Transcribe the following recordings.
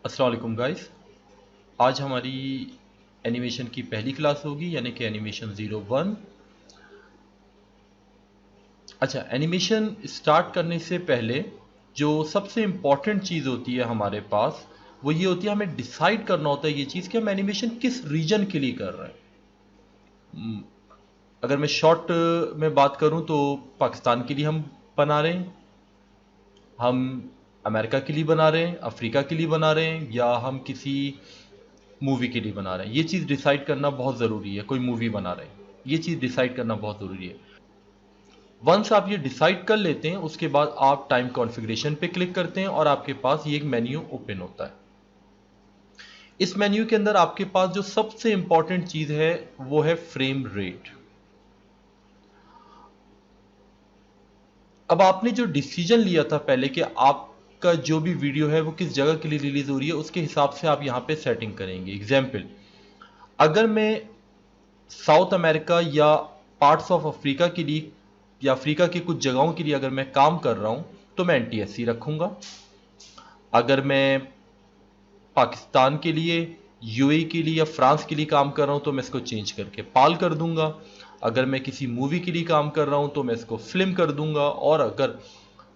अस्सलाम वालेकुम गाइस। आज हमारी एनिमेशन की पहली क्लास होगी, यानी कि एनिमेशन 01। अच्छा, एनिमेशन स्टार्ट करने से पहले जो सबसे इम्पॉर्टेंट चीज़ होती है हमारे पास, वो ये होती है, हमें डिसाइड करना होता है ये चीज़ कि हम एनिमेशन किस रीजन के लिए कर रहे हैं। अगर मैं शॉर्ट में बात करूं तो पाकिस्तान के लिए हम बना रहे हैं, हम अमेरिका के लिए बना रहे हैं, अफ्रीका के लिए बना रहे हैं, या हम किसी मूवी के लिए बना रहे हैं। ये चीज़ डिसाइड करना बहुत ज़रूरी है। कोई मूवी बना रहे हैं, ये चीज़ डिसाइड करना बहुत ज़रूरी है। वंस आप ये डिसाइड कर लेते हैं, उसके बाद आप टाइम कॉन्फ़िगरेशन पे क्लिक करते हैं और आपके पास ये एक मेन्यू ओपन होता है। इस मेन्यू के अंदर आपके पास जो सबसे इंपॉर्टेंट चीज़ है वो है फ्रेम रेट। अब आपने जो डिसीजन लिया था पहले कि आपका जो भी वीडियो है वो किस जगह के लिए रिलीज हो रही है, उसके हिसाब से आप यहाँ पे सेटिंग करेंगे। एग्जाम्पल, अगर मैं साउथ अमेरिका या पार्ट्स ऑफ अफ्रीका के लिए या अफ्रीका की कुछ जगहों के लिए अगर मैं काम कर रहा हूं तो मैं NTSC रखूंगा। अगर मैं पाकिस्तान के लिए, UAE के लिए या फ्रांस के लिए काम कर रहा हूं तो मैं इसको चेंज करके पाल कर दूंगा। अगर मैं किसी मूवी के लिए काम कर रहा हूं तो मैं इसको फिल्म कर दूंगा। और अगर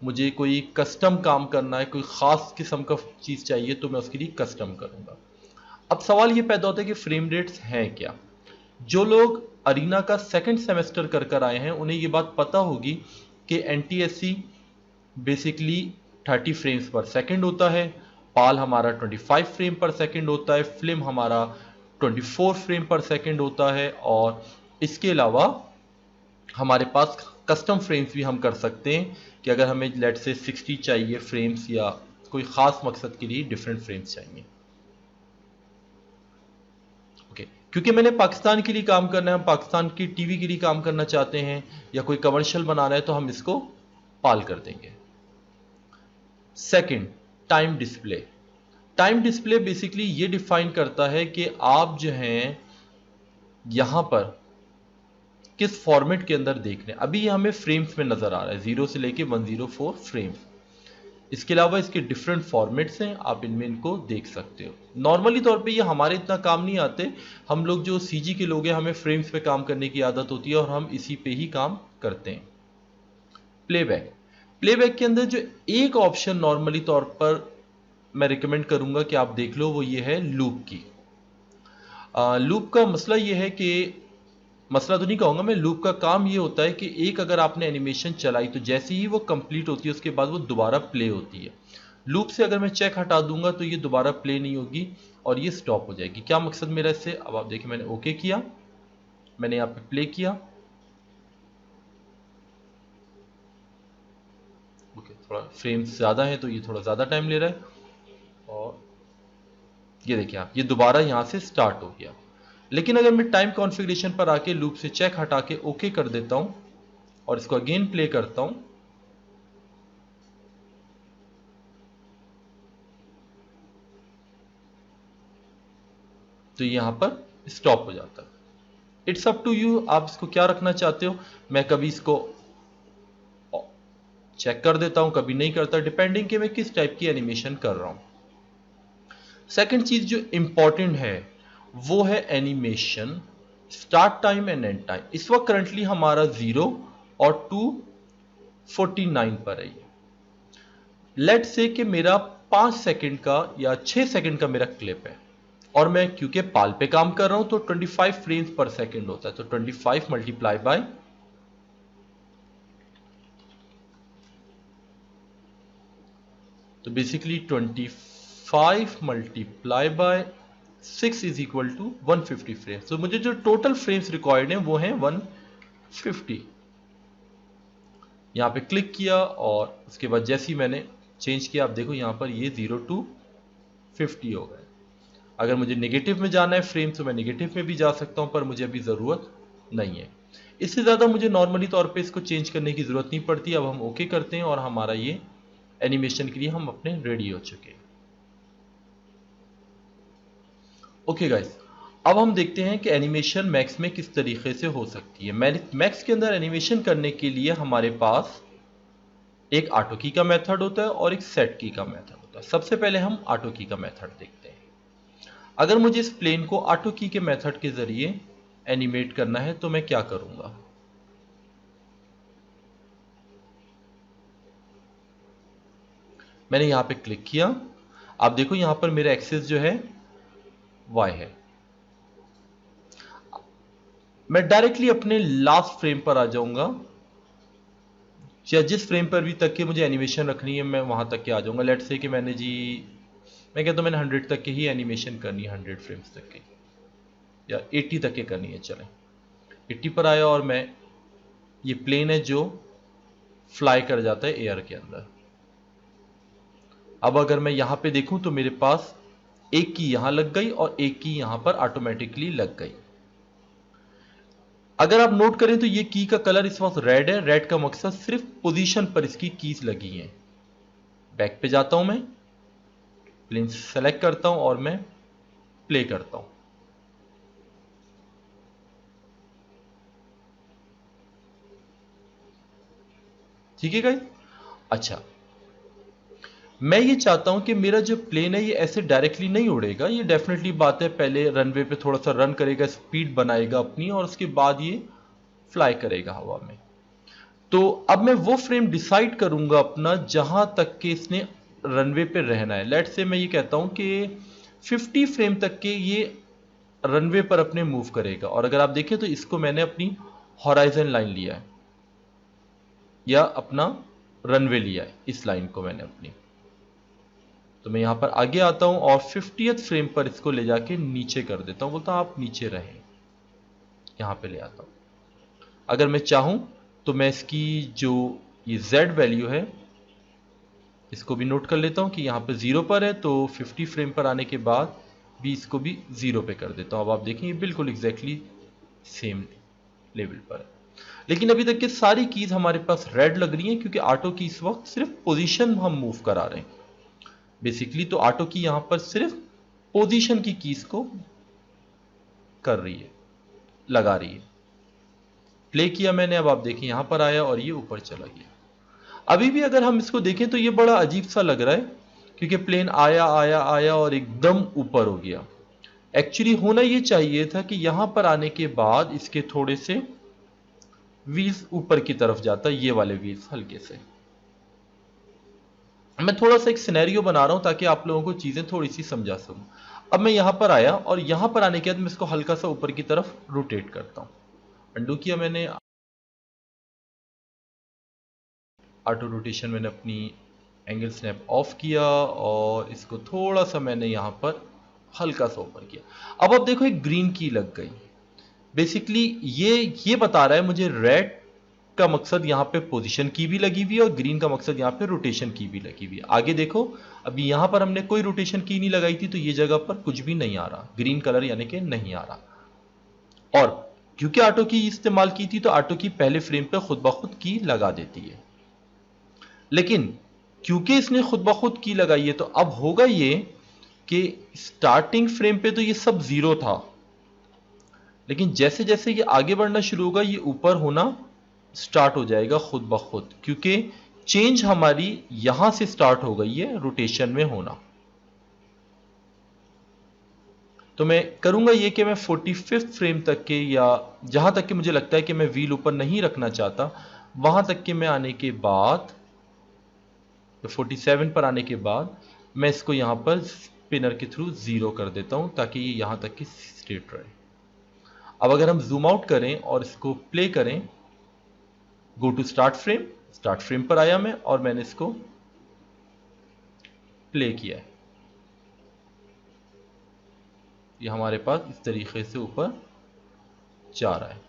मुझे कोई कस्टम काम करना है, कोई ख़ास किस्म का चीज़ चाहिए, तो मैं उसके लिए कस्टम करूंगा। अब सवाल ये पैदा होता है कि फ्रेम रेट्स हैं क्या। जो लोग अरीना का सेकंड सेमेस्टर कर कर आए हैं उन्हें ये बात पता होगी कि NTSC बेसिकली 30 फ्रेम्स पर सेकंड होता है, पाल हमारा 25 फ्रेम पर सेकंड होता है, फिल्म हमारा 24 फ्रेम पर सेकंड होता है, और इसके अलावा हमारे पास कस्टम फ्रेम्स भी हम कर सकते हैं कि अगर हमें लेट से 60 चाहिए फ्रेम्स या कोई ख़ास मकसद के लिए डिफरेंट फ्रेम्स चाहिए। ओके, क्योंकि मैंने पाकिस्तान के लिए काम करना है, हम पाकिस्तान की टीवी के लिए काम करना चाहते हैं या कोई कमर्शियल बनाना है, तो हम इसको पाल कर देंगे। Second, time display. Time display basically ये डिफाइन करता है कि आप जो हैं यहां पर किस फॉर्मेट के अंदर देख रहे हैं। अभी ये हमें फ्रेम्स में नजर आ रहा है, 0 से लेके 104 फ्रेम्स। इसके अलावा इसके डिफरेंट फॉर्मेट्स हैं, आप इनमें इनको देख सकते हो। नॉर्मली तौर पे ये हमारे इतना काम नहीं आते। हम लोग जो CG के लोग हैं, हमें फ्रेम्स पे काम करने की आदत होती है और हम इसी पे ही काम करते हैं। प्लेबैक। प्लेबैक के अंदर जो एक ऑप्शन नॉर्मली तौर पर मैं रिकमेंड करूंगा कि आप देख लो, वो ये है लूप की। लूप का मसला ये है कि, मसला तो नहीं कहूंगा मैं, लूप का काम ये होता है कि एक अगर आपने एनिमेशन चलाई तो जैसे ही वो कंप्लीट होती है उसके बाद वो दोबारा प्ले होती है। लूप से अगर मैं चेक हटा दूंगा तो ये दोबारा प्ले नहीं होगी और ये स्टॉप हो जाएगी। क्या मकसद मेरा इससे, अब आप देखिए, मैंने ओके किया, मैंने यहाँ पे प्ले किया। ओके, थोड़ा फ्रेम्स ज़्यादा है तो ये थोड़ा ज़्यादा टाइम ले रहा है, और ये देखिए आप, ये दोबारा यहाँ से स्टार्ट हो गया। लेकिन अगर मैं टाइम कॉन्फ़िगरेशन पर आके लूप से चेक हटा के ओके कर देता हूं और इसको अगेन प्ले करता हूं, तो यहां पर स्टॉप हो जाता है। इट्स अप टू यू, आप इसको क्या रखना चाहते हो। मैं कभी इसको चेक कर देता हूं, कभी नहीं करता, डिपेंडिंग कि मैं किस टाइप की एनिमेशन कर रहा हूं। सेकंड चीज जो इंपॉर्टेंट है वो है animation start time and and time. इस वक्त करंटली हमारा 0 और 2:49 पर है। लेट से कि मेरा 5 सेकंड का या 6 सेकंड का मेरा क्लिप है और मैं क्योंकि पाल पे काम कर रहा हूं तो 25 फ्रेम्स पर सेकंड होता है, तो 25 मल्टीप्लाई बाय, तो basically 25 multiply by 6 is equal to 150 frames. तो मुझे जो टोटल फ्रेम्स रिक्वायर्ड हैं वो हैं 150। यहां पे क्लिक किया और उसके बाद जैसे ही मैंने चेंज किया, आप देखो यहां पर ये 0 to 50 हो गए। अगर मुझे नेगेटिव में जाना है फ्रेम तो मैं नेगेटिव में भी जा सकता हूं, पर मुझे अभी ज़रूरत नहीं है। इससे ज़्यादा मुझे नॉर्मली तौर पे इसको चेंज करने की ज़रूरत नहीं पड़ती। अब हम ओके करते हैं और हमारा ये एनिमेशन के लिए हम अपने रेडी हो चुके हैं। ओके गाइस, अब हम देखते हैं कि एनिमेशन मैक्स में किस तरीके से हो सकती है। मैक्स के अंदर एनिमेशन करने के लिए हमारे पास एक ऑटो की का मेथड होता है और एक सेट की का मेथड होता होगा। सबसे पहले हम ऑटो की का मेथड देखते हैं। अगर मुझे इस प्लेन को ऑटो की के मेथड के जरिए एनिमेट करना है तो मैं क्या करूंगा? मैंने यहां पे क्लिक किया, आप देखो यहां पर मेरा एक्सिस जो है y है। मैं डायरेक्टली अपने लास्ट फ्रेम पर आ जाऊंगा, या जिस फ्रेम पर भी तक के मुझे एनिमेशन रखनी है मैं वहां तक के आ जाऊंगा। लेट्स से कि मैंने जी, मैं कहता हूं मैंने 100 तक के ही एनिमेशन करनी है, 100 फ्रेम्स तक की, या 80 तक के करनी है। चलें 80 पर आया और मैं, ये प्लेन है जो फ्लाई कर जाता है एयर के अंदर। अब अगर मैं यहां पे देखूं तो मेरे पास एक की यहां लग गई और एक की यहां पर ऑटोमेटिकली लग गई। अगर आप नोट करें तो ये की का कलर इस वक्त रेड है। रेड का मकसद सिर्फ पोजीशन पर इसकी कीज लगी हैं। बैक पे जाता हूं, मैं प्लेन सेलेक्ट करता हूं और मैं प्ले करता हूं। ठीक है गाइस। अच्छा, मैं ये चाहता हूं कि मेरा जो प्लेन है ये ऐसे डायरेक्टली नहीं उड़ेगा। ये डेफिनेटली बात है, पहले रनवे पे थोड़ा सा रन करेगा, स्पीड बनाएगा अपनी, और उसके बाद ये फ्लाई करेगा हवा में। तो अब मैं वो फ्रेम डिसाइड करूंगा अपना जहां तक के इसने रनवे पे रहना है। लेट्स से मैं ये कहता हूं कि 50 फ्रेम तक के ये रनवे पर अपने मूव करेगा। और अगर आप देखें तो इसको मैंने अपनी हॉराइजन लाइन लिया है, या अपना रनवे लिया है, इस लाइन को मैंने अपनी। तो मैं यहां पर आगे आता हूं और 50th फ्रेम पर इसको ले जाके नीचे कर देता हूं, बोलता हूं आप नीचे रहें, यहां पे ले आता हूं। अगर मैं चाहूं तो मैं इसकी जो ये Z वैल्यू है इसको भी नोट कर लेता हूं कि यहां पे 0 पर है, तो 50 फ्रेम पर आने के बाद भी इसको भी 0 पे कर देता हूं। अब आप देखें ये बिल्कुल एग्जैक्टली सेम लेवल पर है। लेकिन अभी तक के सारी कीज हमारे पास रेड लग रही हैं, क्योंकि ऑटो की इस वक्त सिर्फ पोजीशन हम मूव करा रहे हैं बेसिकली। तो ऑटो की यहां पर सिर्फ पोजीशन की कीज को कर रही है, लगा रही है। प्ले किया मैंने, अब आप देखिए यहां पर आया और ये ऊपर चला गया। अभी भी अगर हम इसको देखें तो ये बड़ा अजीब सा लग रहा है, क्योंकि प्लेन आया आया आया और एकदम ऊपर हो गया। एक्चुअली होना ये चाहिए था कि यहां पर आने के बाद इसके थोड़े से व्हील्स ऊपर की तरफ जाता, ये वाले व्हील्स हल्के से। मैं थोड़ा सा एक सिनेरियो बना रहा हूं ताकि आप लोगों को चीजें थोड़ी सी समझा सकूं। अब मैं यहां पर आया और यहां पर आने के बाद मैं इसको हल्का सा ऊपर की तरफ रोटेट करता हूं। अंडू किया मैंने, ऑटो रोटेशन मैंने अपनी एंगल स्नैप ऑफ किया और इसको थोड़ा सा मैंने यहां पर हल्का सा ऊपर किया। अब आप देखो एक ग्रीन की लग गई। बेसिकली ये बता रहा है मुझे रेड का मकसद यहां पे पोजीशन की भी लगी हुई है और ग्रीन का मकसद यहां पे रोटेशन की भी लगी हुई है। आगे देखो, अभी यहां पर हमने कोई रोटेशन की नहीं लगाई थी, तो ये जगह पर कुछ भी नहीं आ रहा, ग्रीन कलर यानी कि नहीं आ रहा। और क्योंकि ऑटो की इस्तेमाल की थी तो ऑटो की पहले फ्रेम पे खुद ब खुद की लगा देती है। लेकिन क्योंकि इसने खुद ब खुद की लगाई है, तो अब होगा ये कि स्टार्टिंग फ्रेम पे तो ये सब 0 था, लेकिन जैसे जैसे ये आगे बढ़ना शुरू होगा ये ऊपर होना स्टार्ट हो जाएगा खुद ब खुद, क्योंकि चेंज हमारी यहां से स्टार्ट हो गई है रोटेशन में होना। तो मैं करूंगा ये कि मैं 45th फ्रेम तक के, या जहां तक कि मुझे लगता है कि मैं व्हील ऊपर नहीं रखना चाहता, वहां तक के मैं आने के बाद, तो 47 पर आने के बाद मैं इसको यहां पर स्पिनर के थ्रू 0 कर देता हूं ताकि ये यहां तक की स्ट्रेट रहे। अब अगर हम जूम आउट करें और इसको प्ले करें, गो टू स्टार्ट फ्रेम पर आया मैं और मैंने इसको प्ले किया है। ये हमारे पास इस तरीके से ऊपर जा रहा है।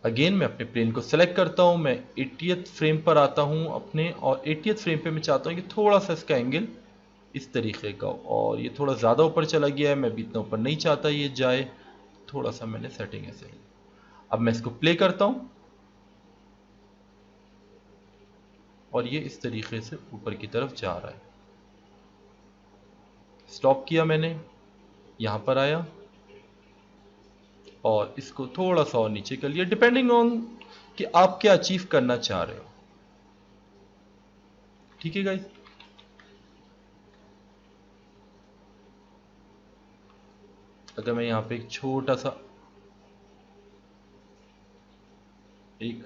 अगेन मैं अपने प्लेन को सेलेक्ट करता हूं, मैं 80th फ्रेम पर आता हूं अपने, और 80th फ्रेम पे मैं चाहता हूं कि थोड़ा सा इसका एंगल इस तरीके का, और ये थोड़ा ज़्यादा ऊपर चला गया है, मैं भी इतना ऊपर नहीं चाहता ये जाए, थोड़ा सा मैंने सेटिंग ऐसे ली। अब मैं इसको प्ले करता हूं और ये इस तरीके से ऊपर की तरफ जा रहा है। स्टॉप किया मैंने, यहां पर आया और इसको थोड़ा सा और नीचे कर लिया, डिपेंडिंग ऑन कि आप क्या अचीव करना चाह रहे हो। ठीक है गाइस। अगर मैं यहाँ पे एक छोटा सा एक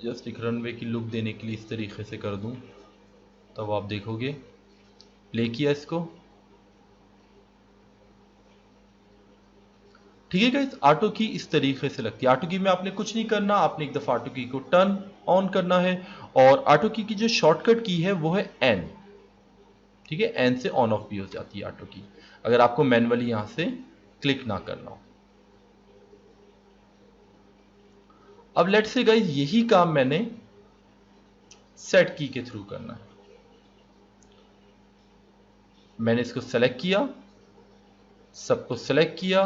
जस्ट एक रनवे की लुक देने के लिए इस तरीके से कर दूं, तब आप देखोगे। प्ले किया इसको, ठीक है गाइस। ऑटो की इस तरीके से लगती है। ऑटो की में आपने कुछ नहीं करना, आपने एक दफा ऑटो की को टर्न ऑन करना है, और ऑटो की जो शॉर्टकट की है वो है एन, ठीक है। एन से ऑन ऑफ भी हो जाती है ऑटो की, अगर आपको मैनुअली यहां से क्लिक ना करना हो। अब लेट्स से गाइस यही काम मैंने सेट की के थ्रू करना है। मैंने इसको सेलेक्ट किया, सबको सेलेक्ट किया,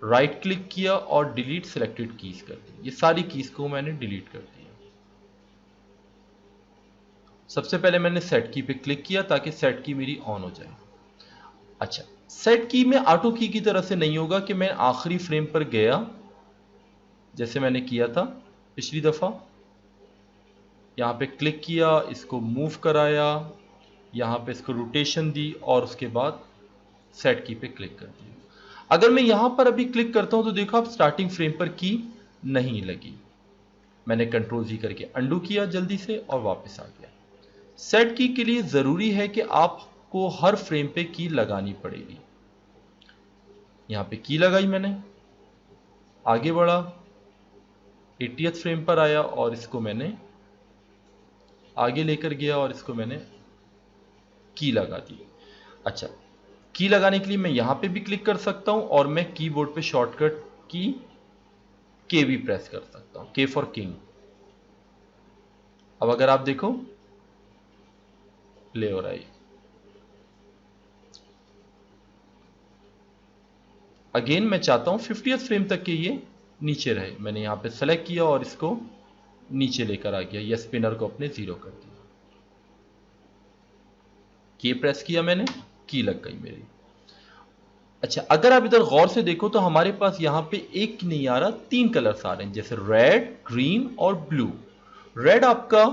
राइट क्लिक किया और डिलीट सिलेक्टेड कीज कर दी। ये सारी कीज को मैंने डिलीट कर दिया। सबसे पहले मैंने सेट की पे क्लिक किया ताकि सेट की मेरी ऑन हो जाए। अच्छा, सेट की में ऑटो की तरह से नहीं होगा कि मैं आखिरी फ्रेम पर गया जैसे मैंने किया था पिछली दफा, यहां पे क्लिक किया, इसको मूव कराया, यहां पे इसको रोटेशन दी और उसके बाद सेट की पे क्लिक कर दिया। अगर मैं यहां पर अभी क्लिक करता हूं तो देखो आप स्टार्टिंग फ्रेम पर की नहीं लगी। मैंने कंट्रोल जी करके अंडू किया जल्दी से और वापस आ गया। सेट की के लिए जरूरी है कि आपको हर फ्रेम पे की लगानी पड़ेगी। यहां पे की लगाई मैंने, आगे बढ़ा, 80th फ्रेम पर आया और इसको मैंने आगे लेकर गया और इसको मैंने की लगा दी। अच्छा, की लगाने के लिए मैं यहां पे भी क्लिक कर सकता हूं और मैं कीबोर्ड पे शॉर्टकट की के भी प्रेस कर सकता हूं, के फॉर किंग। अब अगर आप देखो प्ले हो रहा है। अगेन मैं चाहता हूं 50th फ्रेम तक के ये नीचे रहे। मैंने यहां पे सेलेक्ट किया और इसको नीचे लेकर आ गया, या स्पिनर को अपने जीरो कर दिया। की प्रेस किया मैंने, की लग गई मेरी। अच्छा, अगर आप इधर गौर से देखो तो हमारे पास यहां पे एक नहीं आ रहा, 3 कलर्स आ रहे हैं, जैसे रेड, ग्रीन और ब्लू। रेड आपका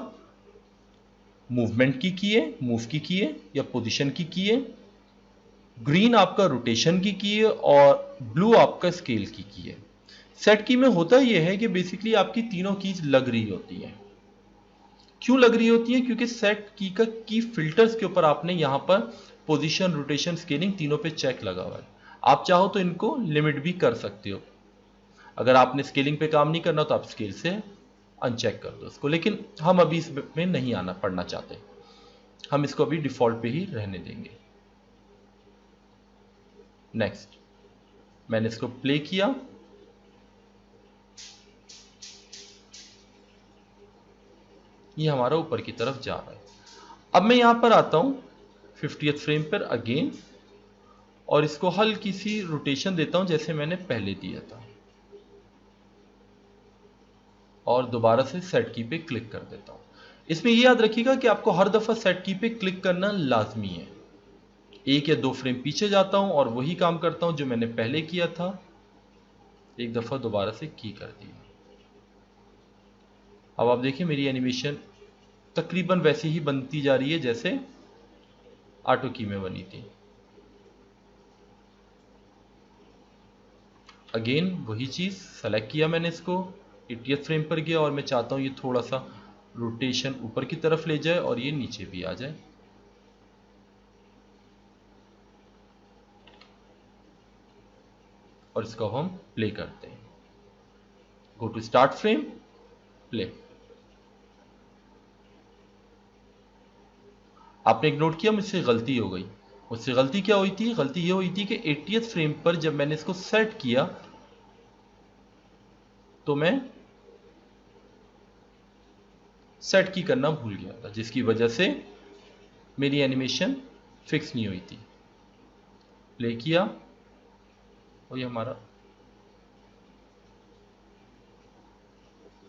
मूवमेंट की है, मूव की है या पोजीशन की है। ग्रीन आपका रोटेशन की है और ब्लू आपका स्केल की है। सेट की में होता यह है कि बेसिकली आपकी तीनों कीज लग रही होती हैं। क्यों लग रही होती है? क्योंकि सेट की का की फिल्टर्स के ऊपर आपने यहां पर पोजीशन, रोटेशन, स्केलिंग तीनों पे चेक लगा हुआ है। आप चाहो तो इनको लिमिट भी कर सकते हो। अगर आपने स्केलिंग पे काम नहीं करना तो आप स्केल से अनचेक कर दो इसको, लेकिन हम अभी इसमें नहीं आना पड़ना चाहते, हम इसको अभी डिफॉल्ट पे ही रहने देंगे। नेक्स्ट, मैंने इसको प्ले किया, ये हमारा ऊपर की तरफ जा रहा है। अब मैं यहां पर आता हूं 50th फ्रेम पर अगेन, और इसको हल्की सी रोटेशन देता हूं जैसे मैंने पहले दिया था, और दोबारा से सेट की पे क्लिक कर देता हूं। इसमें यह याद रखिएगा कि आपको हर दफा सेट की पे क्लिक करना लाजमी है। 1 या 2 फ्रेम पीछे जाता हूं और वही काम करता हूं जो मैंने पहले किया था, एक दफा दोबारा से की कर दी। अब आप देखिए मेरी एनिमेशन तकरीबन वैसी ही बनती जा रही है जैसे ऑटो की में बनी थी। अगेन वही चीज, सेलेक्ट किया मैंने इसको, 80th फ्रेम पर गया और मैं चाहता हूं ये थोड़ा सा रोटेशन ऊपर की तरफ ले जाए और ये नीचे भी आ जाए। और इसको हम प्ले करते हैं। Go to start frame, play. आपने एक नोट किया मुझसे गलती हो गई। मुझसे गलती क्या हुई थी? गलती ये हुई थी कि 80th फ्रेम पर जब मैंने इसको सेट किया तो मैं सेट की करना भूल गया था, जिसकी वजह से मेरी एनिमेशन फिक्स नहीं हुई थी। प्ले किया और ये हमारा,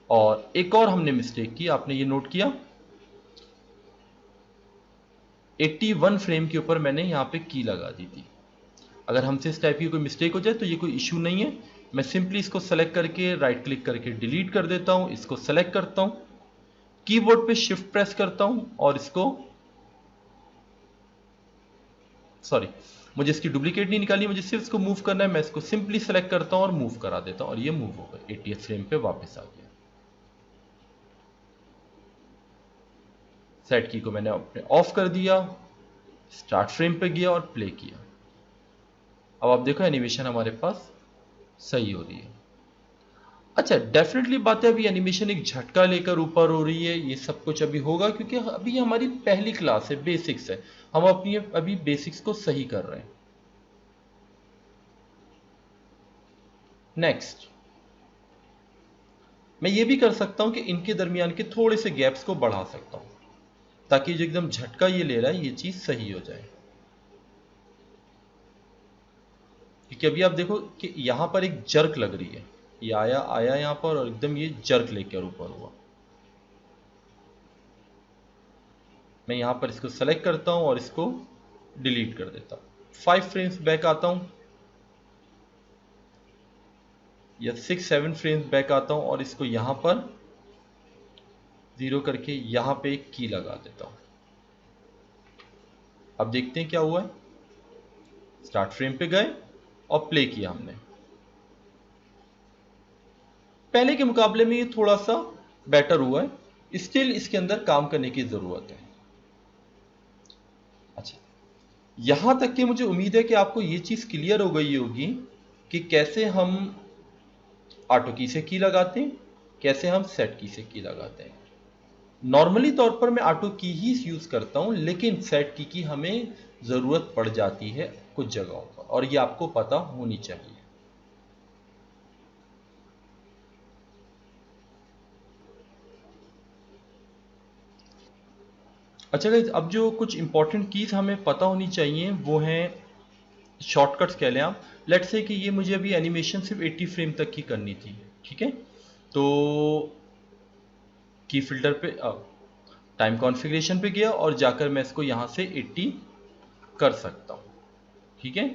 और एक और हमने मिस्टेक की, आपने ये नोट किया, 81 फ्रेम के ऊपर मैंने यहां पे की लगा दी थी। अगर हमसे इस टाइप की कोई मिस्टेक हो जाए तो ये कोई इशू नहीं है। मैं सिंपली इसको सेलेक्ट करके राइट क्लिक करके डिलीट कर देता हूं, इसको सेलेक्ट करता हूं, कीबोर्ड पे शिफ्ट प्रेस करता हूं और इसको, सॉरी, मुझे इसकी डुप्लीकेट नहीं निकालनी, मुझे सिर्फ इसको मूव करना है। मैं इसको सिंपली सेलेक्ट करता हूं और मूव करा देता हूं और ये मूव हो गया, 80th फ्रेम पे वापस आ गया। सेट की को मैंने अपने ऑफ कर दिया, स्टार्ट फ्रेम पे गया और प्ले किया। अब आप देखो एनिमेशन हमारे पास सही हो रही है। अच्छा, डेफिनेटली बात है, अभी एनिमेशन एक झटका लेकर ऊपर हो रही है, ये सब कुछ अभी होगा क्योंकि अभी हमारी पहली क्लास है, बेसिक्स है, हम अपनी अभी बेसिक्स को सही कर रहे हैं। नेक्स्ट, मैं ये भी कर सकता हूं कि इनके दरमियान के थोड़े से गैप्स को बढ़ा सकता हूं ताकि जो एकदम झटका ये ले रहा है ये चीज सही हो जाए। क्योंकि अभी आप देखो कि यहां पर एक जर्क लग रही है, ये आया आया यहां पर और एकदम ये जर्क लेकर ऊपर हुआ। मैं यहां पर इसको सेलेक्ट करता हूं और इसको डिलीट कर देता हूं। 5 फ्रेम्स बैक आता हूं या 6-7 फ्रेम्स बैक आता हूं और इसको यहां पर 0 करके यहां पे एक की लगा देता हूं। अब देखते हैं क्या हुआ है। स्टार्ट फ्रेम पे गए और प्ले किया हमने। पहले के मुकाबले में ये थोड़ा सा बेटर हुआ है, स्टिल इसके अंदर काम करने की जरूरत है। अच्छा, यहां तक कि मुझे उम्मीद है कि आपको ये चीज क्लियर हो गई होगी कि कैसे हम ऑटो की से की लगाते हैं, कैसे हम सेट की से की लगाते हैं। नॉर्मली तौर पर मैं ऑटो की ही यूज करता हूं, लेकिन सेट की हमें जरूरत पड़ जाती है कुछ जगहों पर और ये आपको पता होनी चाहिए। अच्छा गाइस, अब जो कुछ इंपॉर्टेंट कीज हमें पता होनी चाहिए वो हैं शॉर्टकट्स कह लें आप। लेट्स से कि ये मुझे अभी एनिमेशन सिर्फ 80 फ्रेम तक की करनी थी, ठीक है, तो की फिल्टर पे टाइम कॉन्फ़िगरेशन पे गया और जाकर मैं इसको यहां से 80 कर सकता हूं, ठीक है,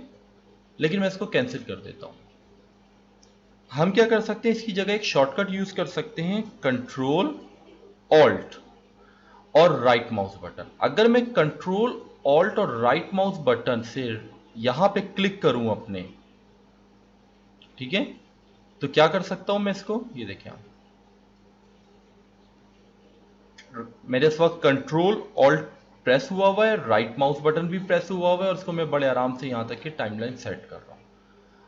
लेकिन मैं इसको कैंसिल कर देता हूं। हम क्या कर सकते हैं, इसकी जगह एक शॉर्टकट यूज कर सकते हैं, कंट्रोल ऑल्ट और राइट माउस बटन। अगर मैं कंट्रोल ऑल्ट और राइट माउस बटन से यहां पे क्लिक करूं अपने, ठीक है, तो क्या कर सकता हूं मैं इसको, ये देखें आप, मेरे इस वक्त कंट्रोल ऑल्ट प्रेस हुआ हुआ है, राइट माउस बटन भी प्रेस हुआ हुआ है और इसको मैं बड़े आराम से यहां तक की टाइमलाइन सेट कर रहा हूं।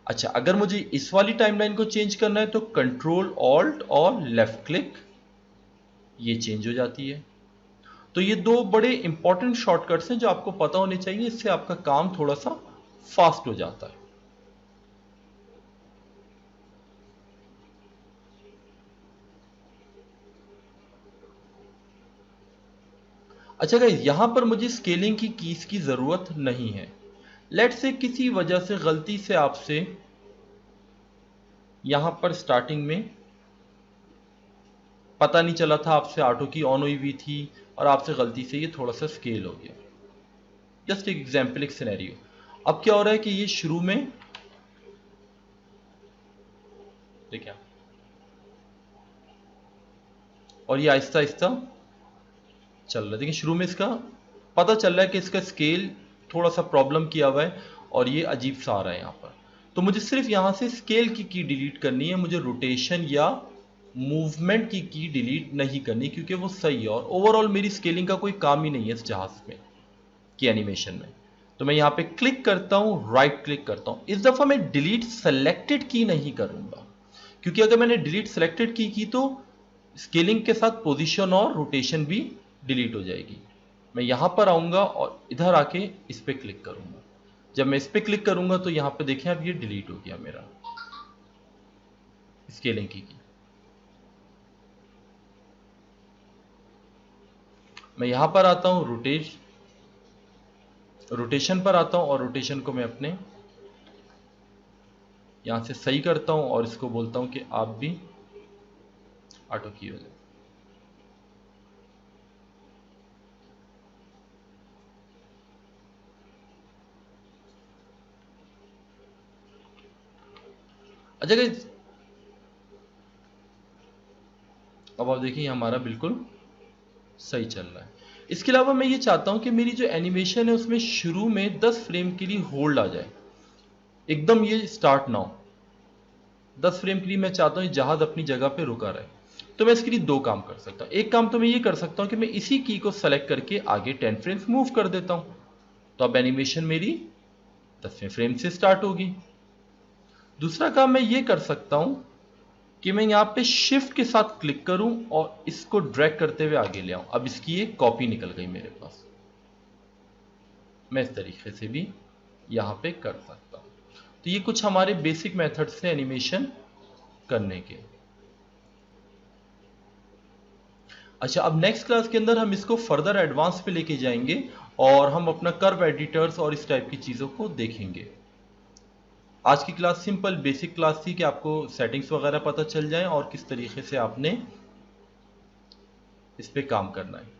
अच्छा, अगर मुझे इस वाली टाइमलाइन को चेंज करना है तो कंट्रोल ऑल्ट और लेफ्ट क्लिक, ये चेंज हो जाती है। तो ये दो बड़े इंपॉर्टेंट शॉर्टकट्स हैं जो आपको पता होने चाहिए, इससे आपका काम थोड़ा सा फास्ट हो जाता है। अच्छा गाइस, यहां पर मुझे स्केलिंग की कीज की जरूरत नहीं है। लेट से किसी वजह से गलती से आपसे यहां पर स्टार्टिंग में पता नहीं चला था, आपसे ऑटो की ऑन हुई हुई थी और आपसे गलती से ये थोड़ा सा स्केल हो गया। जस्ट एक एग्जांपल, एक सिनेरियो। अब क्या हो रहा है कि ये शुरू में देखिए, और ये आहिस्ता आहिस्ता चल रहा है। देखिए, शुरू में इसका पता चल रहा है कि इसका स्केल थोड़ा सा प्रॉब्लम किया हुआ है और ये अजीब सा आ रहा है यहाँ पर। तो मुझे सिर्फ यहाँ से स्केल की डिलीट करनी है, मुझे रोटेशन या मूवमेंट की डिलीट नहीं करनी, क्योंकि वो सही है और ओवरऑल मेरी स्केलिंग का कोई काम ही नहीं है इस जहाज में की एनिमेशन में। तो मैं यहाँ पे क्लिक करता हूँ, राइट क्लिक करता हूँ। इस दफा मैं डिलीट सेलेक्टेड की नहीं करूंगा, क्योंकि अगर मैंने डिलीट सेलेक्टेड की तो स्केलिंग के साथ पोजीशन और रोटेशन भी डिलीट हो जाएगी। मैं यहां पर आऊंगा और इधर आके इस पे क्लिक करूंगा। जब मैं इस पे क्लिक करूंगा तो यहां पे देखें, अब ये डिलीट हो गया मेरा स्केलिंग की। मैं यहां पर आता हूं, रोटेशन पर आता हूं और रोटेशन को मैं अपने यहां से सही करता हूं और इसको बोलता हूं कि आप भी ऑटो की हो जाए। अच्छा guys, अब आप देखिए हमारा बिल्कुल सही चल रहा है। इसके अलावा मैं ये चाहता हूं कि मेरी जो एनिमेशन है उसमें शुरू में 10 फ्रेम के लिए होल्ड आ जाए, एकदम ये स्टार्ट ना हो। 10 फ्रेम के लिए मैं चाहता हूं ये जहाज अपनी जगह पे रुका रहे। तो मैं इसके लिए दो काम कर सकता हूं। एक काम तो मैं ये कर सकता हूं कि मैं इसी की को सेलेक्ट करके आगे 10 फ्रेम्स मूव कर देता हूं, तो अब एनिमेशन मेरी 10वें फ्रेम से स्टार्ट होगी। दूसरा काम मैं ये कर सकता हूं कि मैं यहां पे शिफ्ट के साथ क्लिक करूं और इसको ड्रैग करते हुए आगे ले आऊं। अब इसकी एक कॉपी निकल गई मेरे पास। मैं इस तरीके से भी यहां पे कर सकता हूं। तो ये कुछ हमारे बेसिक मेथड्स थे एनिमेशन करने के। अच्छा, अब नेक्स्ट क्लास के अंदर हम इसको फर्दर एडवांस पे लेके जाएंगे और हम अपना कर्व एडिटर्स और इस टाइप की चीज़ों को देखेंगे। आज की क्लास सिंपल बेसिक क्लास थी कि आपको सेटिंग्स वगैरह पता चल जाए और किस तरीके से आपने इस पे काम करना है।